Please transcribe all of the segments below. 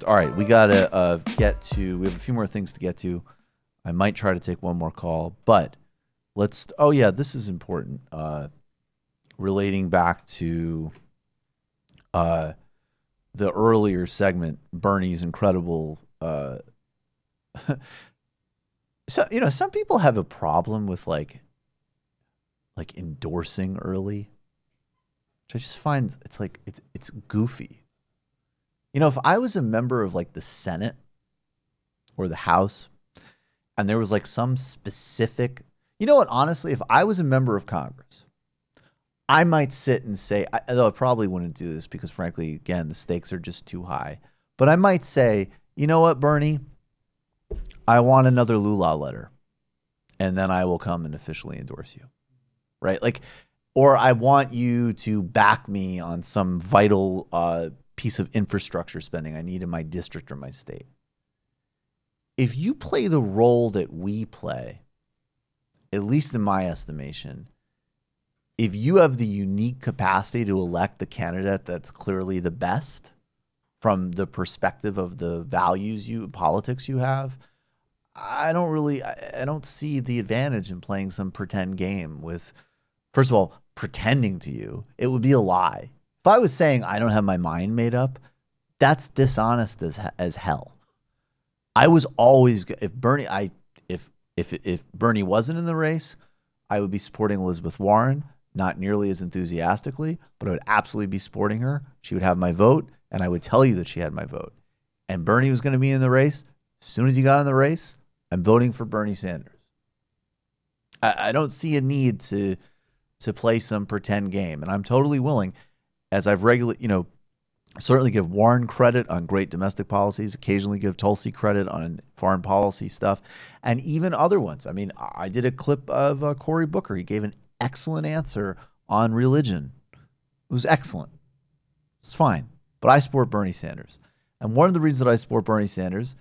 All right, we gotta we have a few more things to get to. I might try to take one more call, but oh yeah, this is important. Relating back to the earlier segment, Bernie's incredible. So, some people have a problem with like endorsing early, which I just find it's goofy. If I was a member of like the Senate or the House and there was like some specific, honestly, if I was a member of Congress, I might sit and say, though I probably wouldn't do this because frankly, again, the stakes are just too high, but I might say, you know what, Bernie, I want another Lula letter and then I will come and officially endorse you. Right? Or I want you to back me on some vital piece of infrastructure spending I need in my district or my state. If you play the role that we play, at least in my estimation, if you have the unique capacity to elect the candidate that's clearly the best from the perspective of the politics you have, I don't see the advantage in playing some pretend game with, first of all, pretending to you. It would be a lie. If I was saying I don't have my mind made up, that's dishonest as hell. I was always, if Bernie wasn't in the race, I would be supporting Elizabeth Warren, not nearly as enthusiastically, but I would absolutely be supporting her. She would have my vote, and I would tell you that she had my vote. And Bernie was going to be in the race. As soon as he got in the race, I'm voting for Bernie Sanders. I don't see a need to play some pretend game, and I'm totally willing, as I've certainly give Warren credit on great domestic policies, occasionally give Tulsi credit on foreign policy stuff, and even other ones. I mean, I did a clip of Cory Booker. He gave an excellent answer on religion. It was excellent. It's fine. But I support Bernie Sanders. And one of the reasons that I support Bernie Sanders,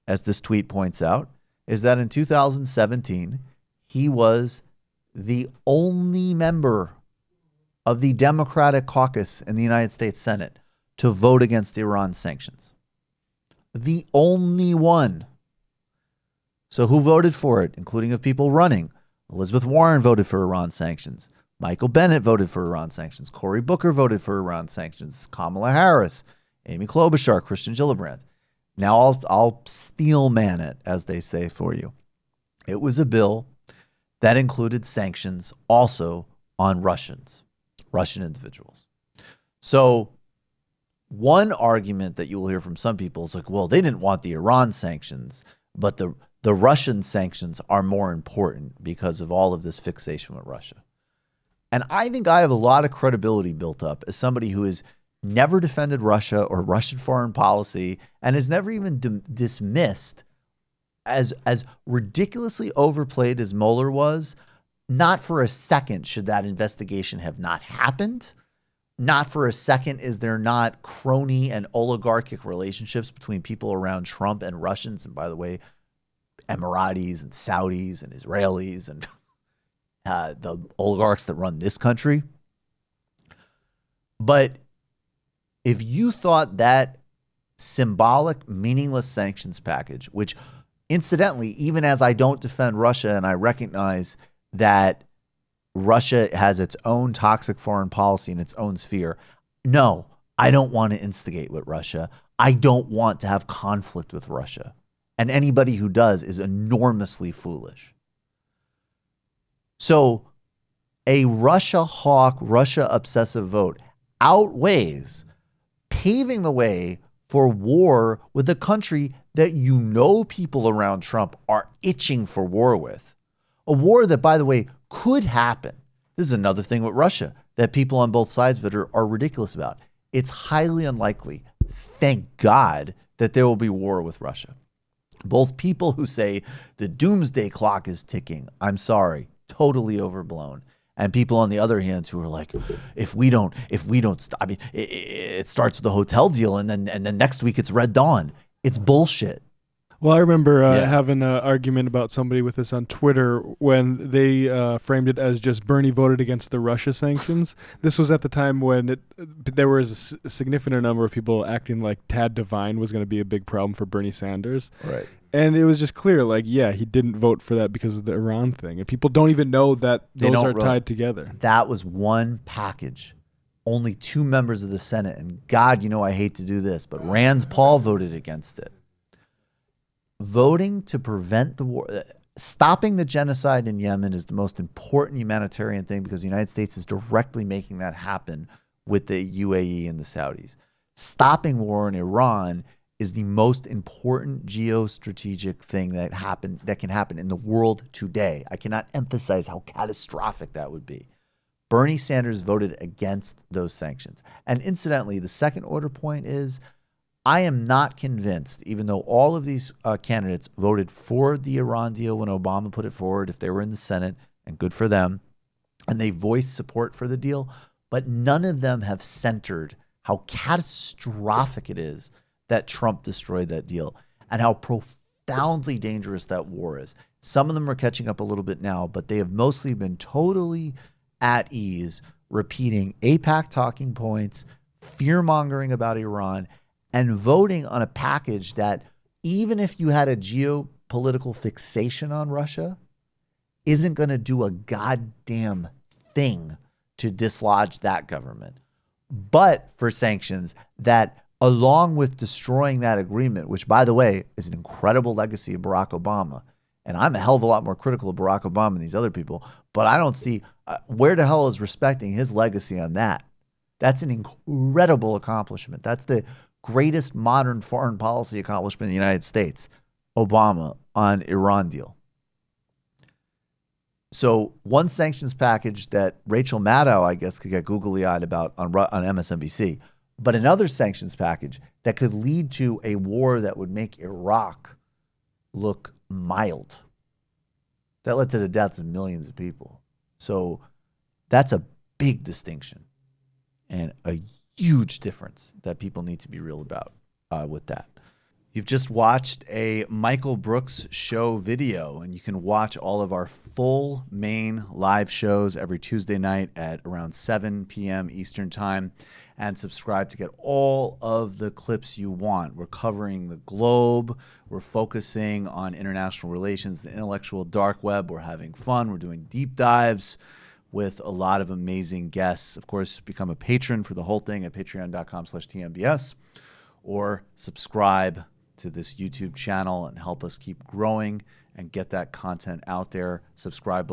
as this tweet points out, is that in 2017, he was the only member of the Democratic caucus in the United States Senate to vote against Iran sanctions. The only one. So who voted for it, including of people running? Elizabeth Warren voted for Iran sanctions. Michael Bennet voted for Iran sanctions. Cory Booker voted for Iran sanctions. Kamala Harris, Amy Klobuchar, Christian Gillibrand. Now I'll steel man it, as they say, for you. It was a bill that included sanctions also on Russian individuals. So one argument that you will hear from some people is like, well, they didn't want the Iran sanctions, but the Russian sanctions are more important because of all of this fixation with Russia. And I think I have a lot of credibility built up as somebody who has never defended Russia or Russian foreign policy and has never even dismissed, as ridiculously overplayed as Mueller was. Not for a second should that investigation have not happened. Not for a second is there not crony and oligarchic relationships between people around Trump and Russians. And by the way, Emiratis and Saudis and Israelis and the oligarchs that run this country. But if you thought that symbolic, meaningless sanctions package, which incidentally, even as I don't defend Russia and I recognize that Russia has its own toxic foreign policy in its own sphere, no, I don't want to instigate with Russia. I don't want to have conflict with Russia. And anybody who does is enormously foolish. So a Russia hawk, Russia obsessive vote outweighs paving the way for war with a country that people around Trump are itching for war with. A war that, by the way, could happen. This is another thing with Russia that people on both sides of it are ridiculous about. It's highly unlikely, thank God, that there will be war with Russia. Both people who say the doomsday clock is ticking, I'm sorry, totally overblown. And people on the other hand who are like, if we don't stop, I mean, it starts with a hotel deal and then next week it's Red Dawn. It's bullshit. Well, I remember Yeah. having an argument about somebody with this on Twitter when they framed it as just Bernie voted against the Russia sanctions. This was at the time when there was a significant number of people acting like Tad Devine was going to be a big problem for Bernie Sanders. Right. And it was just clear, like, yeah, he didn't vote for that because of the Iran thing. And people don't even know that They those don't are really. tied together. That was one package. Only 2 members of the Senate, and God, I hate to do this, but Rand Paul voted against it. Voting to prevent the war, stopping the genocide in Yemen is the most important humanitarian thing because the United States is directly making that happen with the UAE and the Saudis. Stopping war in Iran is the most important geostrategic thing that can happen in the world today. I cannot emphasize how catastrophic that would be. Bernie Sanders voted against those sanctions. And incidentally, the second order point is I am not convinced, even though all of these candidates voted for the Iran deal when Obama put it forward, if they were in the Senate, and good for them, and they voiced support for the deal, but none of them have centered how catastrophic it is that Trump destroyed that deal and how profoundly dangerous that war is. Some of them are catching up a little bit now, but they have mostly been totally at ease, repeating AIPAC talking points, fear-mongering about Iran, and voting on a package that, even if you had a geopolitical fixation on Russia, isn't going to do a goddamn thing to dislodge that government. But for sanctions that, along with destroying that agreement, which, by the way, is an incredible legacy of Barack Obama, and I'm a hell of a lot more critical of Barack Obama than these other people, but I don't see where the hell is respecting his legacy on that. That's an incredible accomplishment. That's the greatest modern foreign policy accomplishment in the United States, Obama on Iran deal. So one sanctions package that Rachel Maddow, I guess, could get googly-eyed about on MSNBC, but another sanctions package that could lead to a war that would make Iraq look mild. That led to the deaths of millions of people. So that's a big distinction and a huge difference that people need to be real about with that. You've just watched a Michael Brooks show video, and you can watch all of our full main live shows every Tuesday night at around 7 p.m. Eastern Time, and subscribe to get all of the clips you want. We're covering the globe. We're focusing on international relations, the intellectual dark web. We're having fun. We're doing deep dives with a lot of amazing guests. Of course, become a patron for the whole thing at patreon.com/TMBS, or subscribe to this YouTube channel and help us keep growing and get that content out there. Subscribe